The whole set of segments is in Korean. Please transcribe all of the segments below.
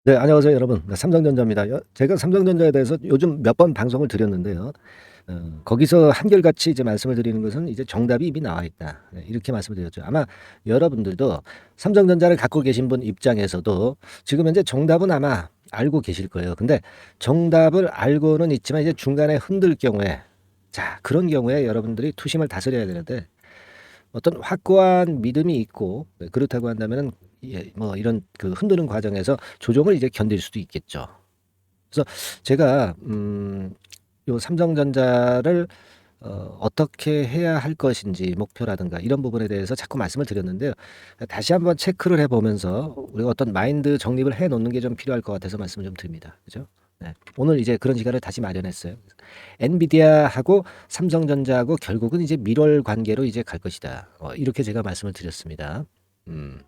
네, 안녕하세요, 여러분. 네, 삼성전자입니다. 제가 삼성전자에 대해서 요즘 몇 번 방송을 드렸는데요. 거기서 한결같이 이제 말씀을 드리는 것은 이제 정답이 이미 나와 있다. 네, 이렇게 말씀을 드렸죠. 아마 여러분들도 삼성전자를 갖고 계신 분 입장에서도 지금 현재 정답은 아마 알고 계실 거예요. 근데 정답을 알고는 있지만 이제 중간에 흔들 경우에, 자, 그런 경우에 여러분들이 투심을 다스려야 되는데 어떤 확고한 믿음이 있고, 네, 그렇다고 한다면은 뭐 이런 그 흔드는 과정에서 조정을 이제 견딜 수도 있겠죠. 그래서 제가 요 삼성전자를 어떻게 해야 할 것인지 목표라든가 이런 부분에 대해서 자꾸 말씀을 드렸는데요. 다시 한번 체크를 해 보면서 우리가 어떤 마인드 정립을 해 놓는 게 좀 필요할 것 같아서 말씀을 좀 드립니다. 그죠? 네. 오늘 이제 그런 시간을 다시 마련했어요. 엔비디아하고 삼성전자하고 결국은 이제 밀월 관계로 이제 갈 것이다. 이렇게 제가 말씀을 드렸습니다. 음.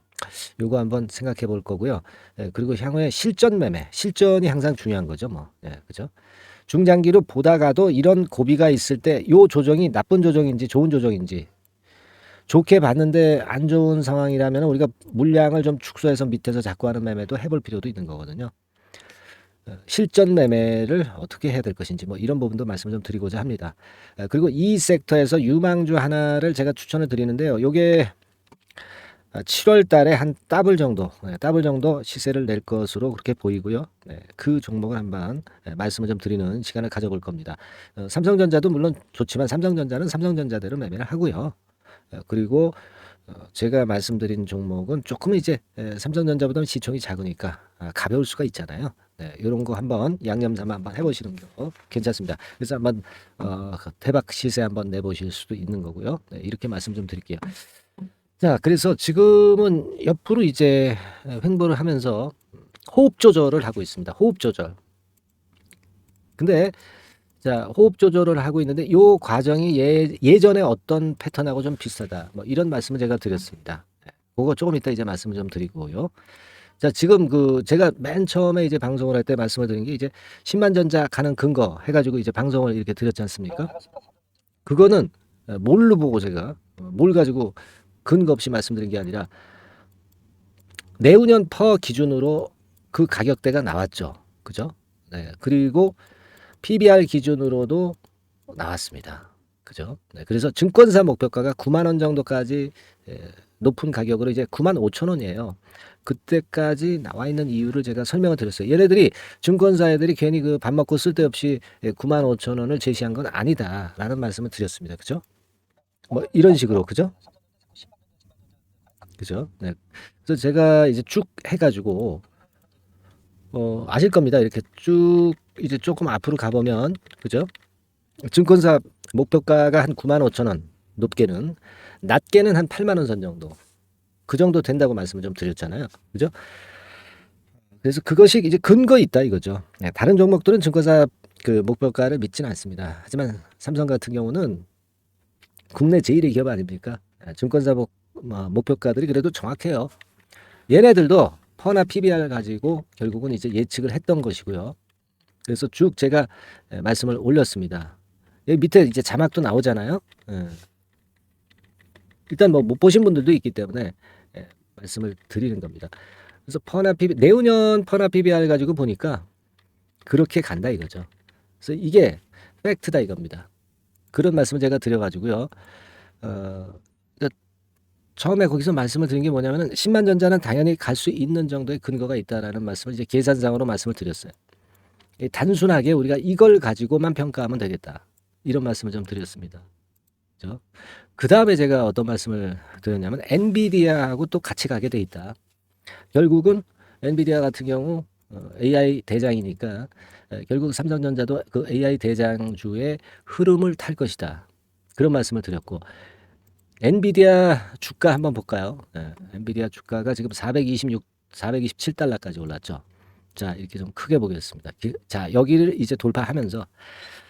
요거 한번 생각해 볼 거고요. 예, 그리고 향후에 실전 매매, 실전이 항상 중요한 거죠, 뭐. 예, 그죠? 중장기로 보다가도 이런 고비가 있을 때 요 조정이 나쁜 조정인지 좋은 조정인지 좋게 봤는데 안 좋은 상황이라면 우리가 물량을 좀 축소해서 밑에서 자꾸 하는 매매도 해볼 필요도 있는 거거든요. 실전 매매를 어떻게 해야 될 것인지 뭐 이런 부분도 말씀을 좀 드리고자 합니다. 그리고 이 섹터에서 유망주 하나를 제가 추천을 드리는데요. 요게 7월 달에 한 더블 정도, 더블 정도 시세를 낼 것으로 그렇게 보이고요. 네, 그 종목을 한번 말씀을 좀 드리는 시간을 가져볼 겁니다. 삼성전자도 물론 좋지만 삼성전자는 삼성전자대로 매매를 하고요. 그리고 제가 말씀드린 종목은 조금 이제 삼성전자보다는 시총이 작으니까 가벼울 수가 있잖아요. 네, 이런 거 한번 양념 삼아 한번 해보시는 거 괜찮습니다. 그래서 한번 대박 시세 한번 내보실 수도 있는 거고요. 네, 이렇게 말씀 좀 드릴게요. 자, 그래서 지금은 옆으로 이제 횡보를 하면서 호흡 조절을 하고 있습니다. 호흡 조절. 근데 자, 호흡 조절을 하고 있는데 요 과정이 예전에 어떤 패턴하고 좀 비슷하다. 뭐 이런 말씀을 제가 드렸습니다. 그거 조금 이따 이제 말씀을 좀 드리고요. 자, 지금 그 제가 맨 처음에 이제 방송을 할 때 말씀을 드린 게 이제 10만 전자 가는 근거 해가지고 이제 방송을 이렇게 드렸지 않습니까? 그거는 뭘로 보고 제가 뭘 가지고 근거 없이 말씀드린 게 아니라 내후년 퍼 기준으로 그 가격대가 나왔죠. 그죠? 네. 그리고 PBR 기준으로도 나왔습니다. 그죠? 네. 그래서 증권사 목표가가 9만 원 정도까지 높은 가격으로 이제 9만 5천 원이에요. 그때까지 나와 있는 이유를 제가 설명을 드렸어요. 얘네들이 증권사 애들이 괜히 그 밥 먹고 쓸데없이 9만 5천 원을 제시한 건 아니다라는 말씀을 드렸습니다. 그죠? 뭐 이런 식으로 그죠? 그죠? 네. 그래서 제가 이제 쭉 해가지고 아실 겁니다. 이렇게 쭉 이제 조금 앞으로 가보면 그죠? 증권사 목표가가 한 9만 5천 원, 높게는 낮게는 한 8만 원 선 정도. 그 정도 된다고 말씀을 좀 드렸잖아요. 그죠? 그래서 그것이 이제 근거 있다 이거죠. 네, 다른 종목들은 증권사 그 목표가를 믿지는 않습니다. 하지만 삼성 같은 경우는 국내 제1의 기업 아닙니까? 증권사 목표가들이 그래도 정확해요. 얘네들도 퍼나 PBR 가지고 결국은 이제 예측을 했던 것이고요. 그래서 쭉 제가 말씀을 올렸습니다. 여기 밑에 이제 자막도 나오잖아요. 일단 뭐 못 보신 분들도 있기 때문에 말씀을 드리는 겁니다. 그래서 퍼나 PB, 내후년 퍼나 PBR 가지고 보니까 그렇게 간다 이거죠. 그래서 이게 팩트다 이겁니다. 그런 말씀을 제가 드려가지고요. 어, 그러니까 처음에 거기서 말씀을 드린 게 뭐냐면은 10만 전자는 당연히 갈 수 있는 정도의 근거가 있다라는 말씀을 이제 계산상으로 말씀을 드렸어요. 단순하게 우리가 이걸 가지고만 평가하면 되겠다. 이런 말씀을 좀 드렸습니다. 그죠? 그 다음에 제가 어떤 말씀을 드렸냐면 엔비디아하고 또 같이 가게 돼 있다. 결국은 엔비디아 같은 경우 AI 대장이니까 결국 삼성전자도 그 AI 대장주의 흐름을 탈 것이다. 그런 말씀을 드렸고 엔비디아 주가 한번 볼까요? 엔비디아 주가가 지금 427달러까지 올랐죠. 자, 이렇게 좀 크게 보겠습니다. 자, 여기를 이제 돌파하면서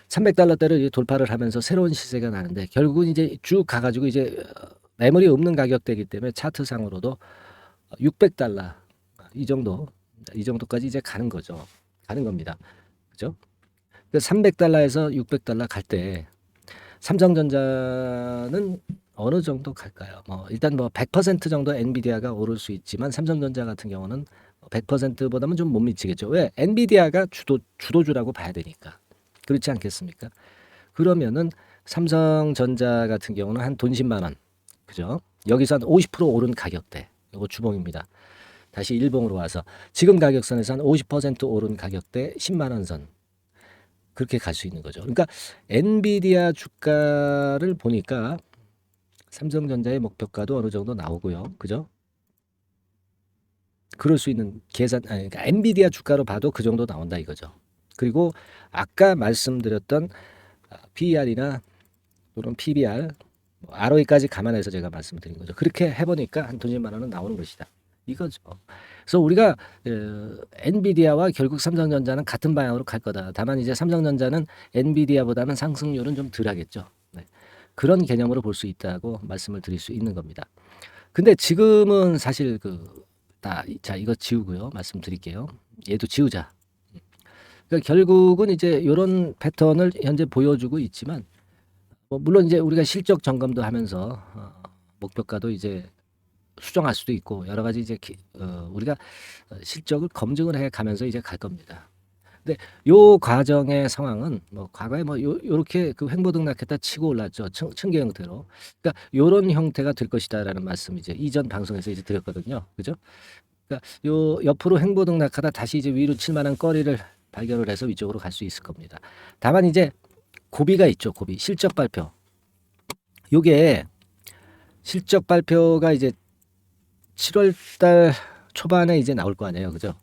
300달러대를 돌파를 하면서 새로운 시세가 나는데 결국은 이제 쭉 가가지고 이제 매물이 없는 가격대이기 때문에 차트상으로도 600달러 이 정도까지 이제 가는 거죠. 가는 겁니다. 그죠? 300달러에서 600달러 갈 때 삼성전자는 어느 정도 갈까요? 뭐 일단 뭐 100% 정도 엔비디아가 오를 수 있지만 삼성전자 같은 경우는 100%보다는 좀 못 미치겠죠. 왜? 엔비디아가 주도주라고 봐야 되니까. 그렇지 않겠습니까? 그러면은 삼성전자 같은 경우는 한 돈 10만 원. 그죠? 여기서 한 50% 오른 가격대. 이거 주봉입니다. 다시 일봉으로 와서 지금 가격선에서 한 50% 오른 가격대 10만 원 선. 그렇게 갈 수 있는 거죠. 그러니까 엔비디아 주가를 보니까 삼성전자의 목표가도 어느 정도 나오고요. 그죠? 그럴 수 있는 계산, 아니, 그러니까 엔비디아 주가로 봐도 그 정도 나온다 이거죠. 그리고 아까 말씀드렸던 PER이나 또는 PBR, ROE까지 감안해서 제가 말씀드린 거죠. 그렇게 해보니까 한 20만 원은 나오는 것이다. 이거죠. 그래서 우리가 엔비디아와 결국 삼성전자는 같은 방향으로 갈 거다. 다만 이제 삼성전자는 엔비디아보다는 상승률은 좀 덜하겠죠. 네. 그런 개념으로 볼 수 있다고 말씀을 드릴 수 있는 겁니다. 근데 지금은 사실 자 이거 지우고요. 말씀드릴게요. 얘도 지우자. 그러니까 결국은 이제 이런 패턴을 현재 보여주고 있지만 뭐 물론 이제 우리가 실적 점검도 하면서 목표가도 이제 수정할 수도 있고 여러 가지 이제 우리가 실적을 검증을 해 가면서 이제 갈 겁니다. 근데 요 과정의 상황은 뭐 과거에 뭐 요렇게 그 횡보등락했다 치고 올랐죠. 층계 형태로. 그러니까 요런 형태가 될 것이다라는 말씀 이제 이전 방송에서 이제 드렸거든요. 그죠? 그러니까 요 옆으로 횡보등락하다 다시 이제 위로 칠 만한 거리를 발견을 해서 위쪽으로 갈 수 있을 겁니다. 다만 이제 고비가 있죠. 고비. 실적 발표. 요게 실적 발표가 이제 7월 달 초반에 이제 나올 거 아니에요. 그죠?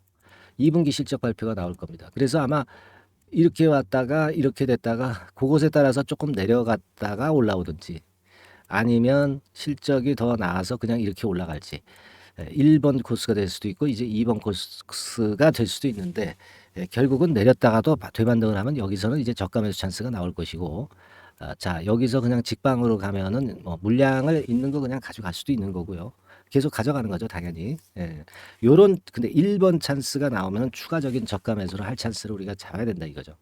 2분기 실적 발표가 나올 겁니다. 그래서 아마 이렇게 왔다가 이렇게 됐다가 그것에 따라서 조금 내려갔다가 올라오든지 아니면 실적이 더 나아서 그냥 이렇게 올라갈지 1번 코스가 될 수도 있고 이제 2번 코스가 될 수도 있는데 결국은 내렸다가도 되반등을 하면 여기서는 이제 저가 매수 찬스가 나올 것이고 자 여기서 그냥 직방으로 가면은 뭐 물량을 있는 거 그냥 가져갈 수도 있는 거고요. 계속 가져가는 거죠, 당연히. 예. 요런 근데 1번 찬스가 나오면 추가적인 저가 매수를 할 찬스를 우리가 잡아야 된다 이거죠.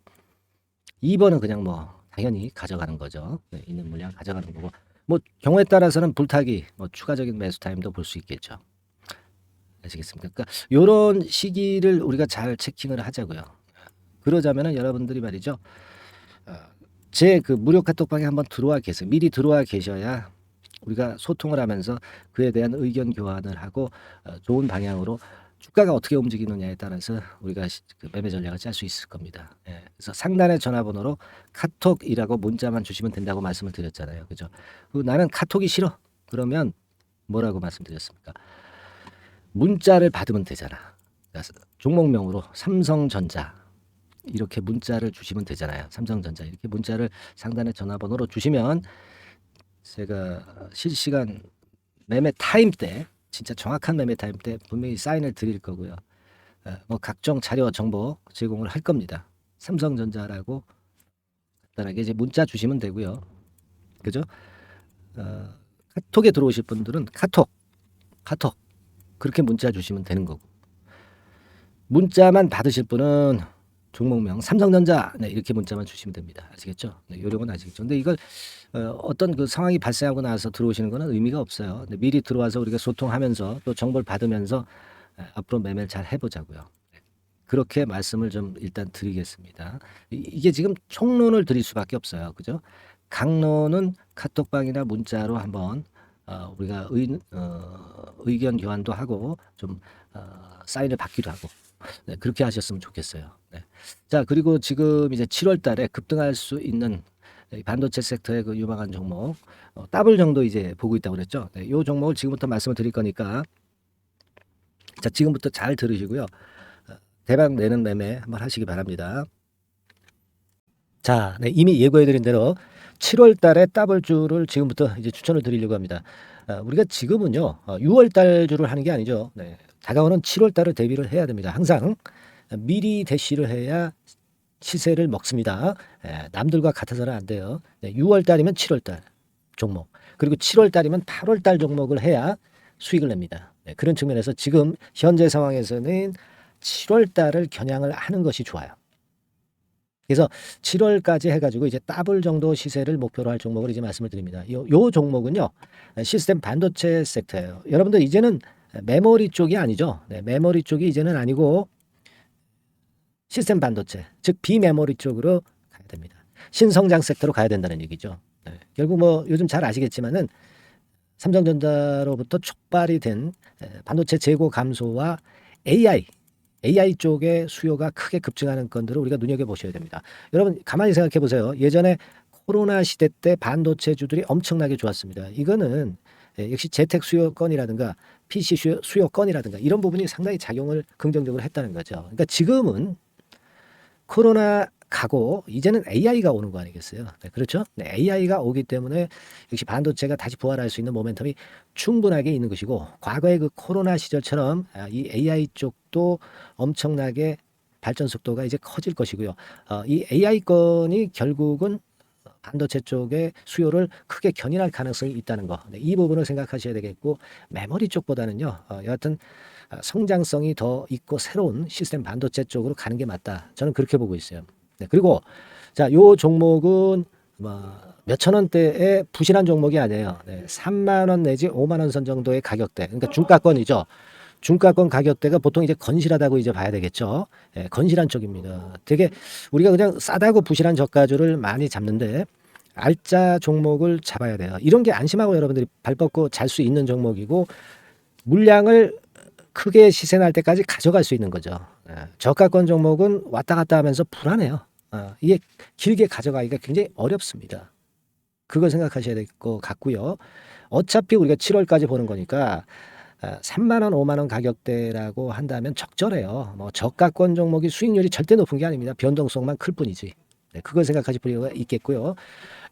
2번은 그냥 뭐 당연히 가져가는 거죠. 네, 있는 물량 가져가는 거고. 뭐 경우에 따라서는 불타기, 뭐 추가적인 매수 타임도 볼 수 있겠죠. 아시겠습니까? 그러니까 요런 시기를 우리가 잘 체킹을 하자고요. 그러자면은 여러분들이 말이죠. 제 그 무료 카톡방에 한번 들어와 계세요. 미리 들어와 계셔야 우리가 소통을 하면서 그에 대한 의견 교환을 하고 좋은 방향으로 주가가 어떻게 움직이느냐에 따라서 우리가 그 매매 전략을 짤 수 있을 겁니다. 예. 그래서 상단의 전화번호로 카톡이라고 문자만 주시면 된다고 말씀을 드렸잖아요. 그죠? 나는 카톡이 싫어. 그러면 뭐라고 말씀드렸습니까? 문자를 받으면 되잖아. 그러니까 종목명으로 삼성전자 이렇게 문자를 주시면 되잖아요. 삼성전자 이렇게 문자를 상단의 전화번호로 주시면 제가 실시간 매매 타임 때 진짜 정확한 매매 타임 때 분명히 사인을 드릴 거고요. 뭐 각종 자료 정보 제공을 할 겁니다. 삼성전자라고 간단하게 이제 문자 주시면 되고요. 그죠? 카톡에 들어오실 분들은 카톡 그렇게 문자 주시면 되는 거고 문자만 받으실 분은 종목명 삼성전자 이렇게 문자만 주시면 됩니다. 아시겠죠? 요령은 아시겠죠? 근데 이걸 어떤 그 상황이 발생하고 나서 들어오시는 거는 의미가 없어요. 미리 들어와서 우리가 소통하면서 또 정보를 받으면서 앞으로 매매를 잘 해보자고요. 그렇게 말씀을 좀 일단 드리겠습니다. 이게 지금 총론을 드릴 수밖에 없어요. 그죠? 강론은 카톡방이나 문자로 한번 우리가 의견 교환도 하고 좀 사인을 받기도 하고 네, 그렇게 하셨으면 좋겠어요. 네. 자 그리고 지금 이제 7월 달에 급등할 수 있는 반도체 섹터의 그 유망한 종목 더블 정도 이제 보고 있다고 그랬죠. 네, 이 종목을 지금부터 말씀을 드릴 거니까 자 지금부터 잘 들으시고요. 대박 내는 매매 한번 하시기 바랍니다. 자, 네, 이미 예고해드린 대로 7월 달에 더블주를 지금부터 이제 추천을 드리려고 합니다. 우리가 지금은요, 6월 달주를 하는 게 아니죠. 네, 다가오는 7월 달을 대비를 해야 됩니다. 항상 미리 대시를 해야 시세를 먹습니다. 남들과 같아서는 안 돼요. 네, 6월 달이면 7월 달 종목, 그리고 7월 달이면 8월 달 종목을 해야 수익을 냅니다. 네, 그런 측면에서 지금 현재 상황에서는 7월 달을 겨냥을 하는 것이 좋아요. 그래서 7월까지 해가지고 이제 더블 정도 시세를 목표로 할 종목을 이제 말씀을 드립니다. 요 종목은요, 시스템 반도체 섹터예요. 여러분들 이제는 메모리 쪽이 아니죠. 네, 메모리 쪽이 이제는 아니고 시스템 반도체, 즉 비메모리 쪽으로 가야 됩니다. 신성장 섹터로 가야 된다는 얘기죠. 네, 결국 뭐 요즘 잘 아시겠지만은 삼성전자로부터 촉발이 된 반도체 재고 감소와 AI 쪽의 수요가 크게 급증하는 건들을 우리가 눈여겨보셔야 됩니다. 여러분 가만히 생각해 보세요. 예전에 코로나 시대 때 반도체주들이 엄청나게 좋았습니다. 이거는 역시 재택 수요건이라든가 PC 수요건이라든가 이런 부분이 상당히 작용을 긍정적으로 했다는 거죠. 그러니까 지금은 코로나 가고 이제는 AI가 오는 거 아니겠어요? 네, 그렇죠? 네, AI가 오기 때문에 역시 반도체가 다시 부활할 수 있는 모멘텀이 충분하게 있는 것이고 과거의 그 코로나 시절처럼 이 AI 쪽도 엄청나게 발전 속도가 이제 커질 것이고요. 이 AI 건이 결국은 반도체 쪽의 수요를 크게 견인할 가능성이 있다는 거. 네, 이 부분을 생각하셔야 되겠고 메모리 쪽보다는요. 여하튼 성장성이 더 있고 새로운 시스템 반도체 쪽으로 가는 게 맞다. 저는 그렇게 보고 있어요. 네, 그리고 자, 요 종목은 몇천 원대의 부실한 종목이 아니에요. 네, 3만 원 내지 5만 원 선 정도의 가격대. 그러니까 중가권이죠. 중가권 가격대가 보통 이제 건실하다고 이제 봐야 되겠죠. 예, 건실한 쪽입니다. 되게 우리가 그냥 싸다고 부실한 저가주를 많이 잡는데 알짜 종목을 잡아야 돼요. 이런 게 안심하고 여러분들이 발 뻗고 잘 수 있는 종목이고 물량을 크게 시세날 때까지 가져갈 수 있는 거죠. 예, 저가권 종목은 왔다 갔다 하면서 불안해요. 이게 길게 가져가기가 굉장히 어렵습니다. 그걸 생각하셔야 될 것 같고요. 어차피 우리가 7월까지 보는 거니까 3만 원, 5만 원 가격대라고 한다면 적절해요. 뭐 저가권 종목이 수익률이 절대 높은 게 아닙니다. 변동성만 클 뿐이지. 네, 그걸 생각하실 필요가 있겠고요.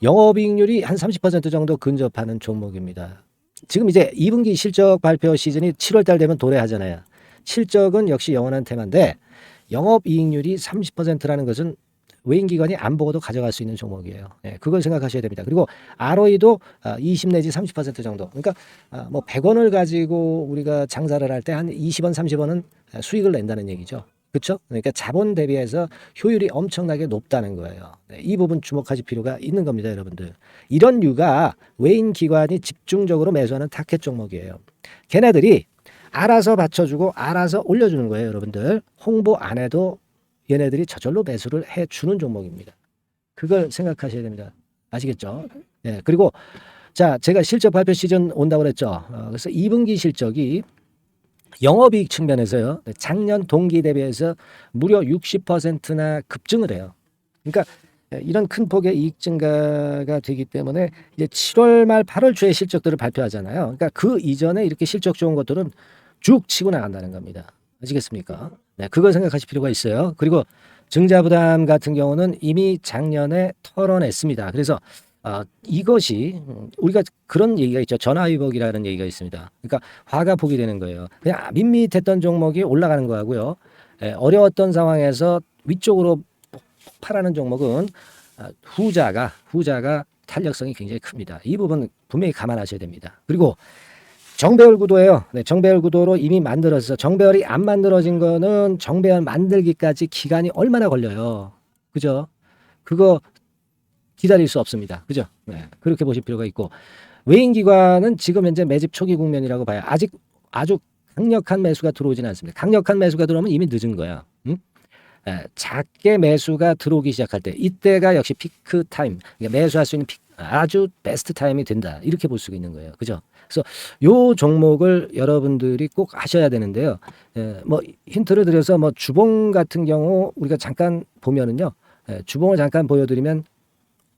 영업이익률이 한 30% 정도 근접하는 종목입니다. 지금 이제 2분기 실적 발표 시즌이 7월 달 되면 도래하잖아요. 실적은 역시 영원한 테마인데 영업이익률이 30%라는 것은 외인기관이 안 보고도 가져갈 수 있는 종목이에요. 네, 그걸 생각하셔야 됩니다. 그리고 ROE도 20 내지 30% 정도. 그러니까 뭐 100원을 가지고 우리가 장사를 할 때 한 20원, 30원은 수익을 낸다는 얘기죠. 그렇죠? 그러니까 자본 대비해서 효율이 엄청나게 높다는 거예요. 네, 이 부분 주목하실 필요가 있는 겁니다, 여러분들. 이런 류가 외인 기관이 집중적으로 매수하는 타켓 종목이에요. 걔네들이 알아서 받쳐주고 알아서 올려주는 거예요, 여러분들. 홍보 안 해도 얘네들이 저절로 매수를 해주는 종목입니다. 그걸 생각하셔야 됩니다. 아시겠죠? 예, 그리고 자, 제가 실적 발표 시즌 온다고 그랬죠. 그래서 2분기 실적이 영업이익 측면에서요. 작년 동기 대비해서 무려 60%나 급증을 해요. 그러니까 이런 큰 폭의 이익 증가가 되기 때문에 이제 7월 말 8월 초에 실적들을 발표하잖아요. 그러니까 그 이전에 이렇게 실적 좋은 것들은 쭉 치고 나간다는 겁니다. 아시겠습니까? 네, 그걸 생각하실 필요가 있어요. 그리고 증자부담 같은 경우는 이미 작년에 털어냈습니다. 그래서 이것이 우리가 그런 얘기가 있죠. 전화위복이라는 얘기가 있습니다. 그러니까 화가 복이 되는 거예요. 그냥 밋밋했던 종목이 올라가는 거하고요. 어려웠던 상황에서 위쪽으로 폭발하는 종목은 후자가 탄력성이 굉장히 큽니다. 이 부분 분명히 감안하셔야 됩니다. 그리고 정배열 구도예요. 네, 정배열 구도로 이미 만들어서 정배열이 안 만들어진 거는 정배열 만들기까지 기간이 얼마나 걸려요. 그죠? 그거 기다릴 수 없습니다. 그죠? 네, 그렇게 보실 필요가 있고 외인기관은 지금 현재 매집 초기 국면이라고 봐요. 아직 아주 강력한 매수가 들어오지는 않습니다. 강력한 매수가 들어오면 이미 늦은 거야. 응? 작게 매수가 들어오기 시작할 때 이때가 역시 피크 타임, 그러니까 매수할 수 있는 아주 베스트 타임이 된다. 이렇게 볼 수가 있는 거예요. 그죠? 그래서 요 종목을 여러분들이 꼭 하셔야 되는데요. 뭐 힌트를 드려서 뭐 주봉 같은 경우 우리가 잠깐 보면은요. 주봉을 잠깐 보여드리면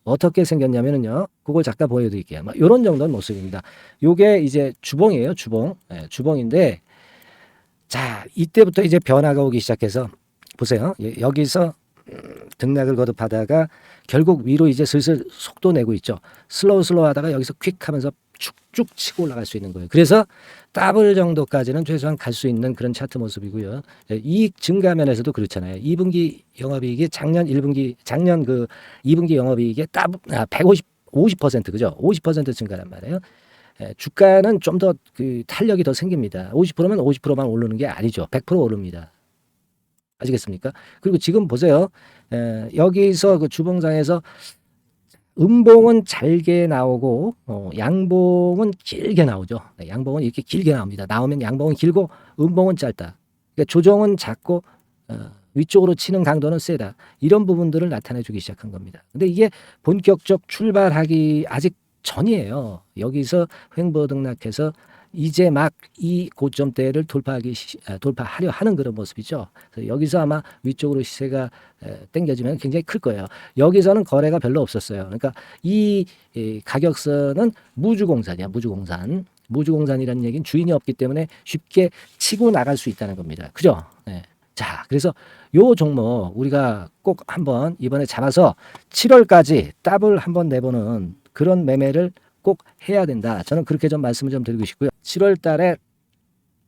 어떻게 생겼냐면은요. 그걸 잠깐 보여드릴게요. 뭐 이런 정도는 모습입니다. 요게 이제 주봉이에요. 주봉. 주봉인데 자 이때부터 이제 변화가 오기 시작해서 보세요. 여기서 등락을 거듭하다가 결국 위로 이제 슬슬 속도 내고 있죠. 슬로우 하다가 여기서 퀵 하면서 쭉쭉 치고 올라갈 수 있는 거예요. 그래서 더블 정도까지는 최소한 갈 수 있는 그런 차트 모습이고요. 이익 증가 면에서도 그렇잖아요. 2분기 영업이익이 작년 그 2분기 영업이익의 50% 그죠? 50% 증가란 말이에요. 주가는 좀 더 그 탄력이 더 생깁니다. 50%면 50%만 오르는 게 아니죠. 100% 오릅니다. 아시겠습니까? 그리고 지금 보세요. 여기서 그 주봉상에서 음봉은 잘게 나오고 양봉은 길게 나오죠. 네, 양봉은 이렇게 길게 나옵니다. 나오면 양봉은 길고 음봉은 짧다. 그러니까 조정은 작고 위쪽으로 치는 강도는 세다. 이런 부분들을 나타내 주기 시작한 겁니다. 근데 이게 본격적 출발하기 아직 전이에요. 여기서 횡보등락해서 이제 막 이 고점대를 돌파하려 하는 그런 모습이죠. 그래서 여기서 아마 위쪽으로 시세가 당겨지면 굉장히 클 거예요. 여기서는 거래가 별로 없었어요. 그러니까 이 가격선은 무주공산이야. 무주공산. 무주공산이라는 얘기는 주인이 없기 때문에 쉽게 치고 나갈 수 있다는 겁니다. 그죠? 네. 자, 그래서 요 종목 우리가 꼭 한번 이번에 잡아서 7월까지 더블 한번 내보는 그런 매매를 꼭 해야 된다. 저는 그렇게 좀 말씀을 좀 드리고 싶고요. 7월 달에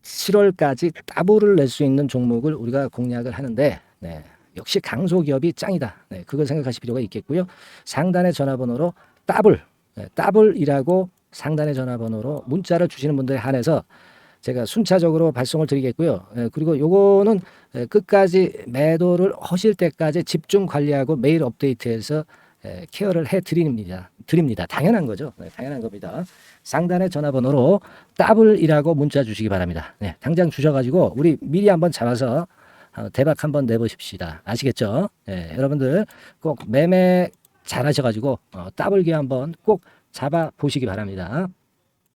7월까지 더블을 낼 수 있는 종목을 우리가 공략을 하는데 네, 역시 강소기업이 짱이다. 네, 그걸 생각하실 필요가 있겠고요. 상단의 전화번호로 더블, 네, 더블이라고 상단의 전화번호로 문자를 주시는 분들에 한해서 제가 순차적으로 발송을 드리겠고요. 그리고 요거는 끝까지 매도를 하실 때까지 집중 관리하고 매일 업데이트해서 케어를 해 드립니다. 당연한 거죠. 네, 당연한 겁니다. 상단의 전화번호로 더블이라고 문자 주시기 바랍니다. 네, 당장 주셔가지고 우리 미리 한번 잡아서 대박 한번 내보십시다. 아시겠죠? 네, 여러분들 꼭 매매 잘 하셔가지고 더블기 한번 꼭 잡아 보시기 바랍니다.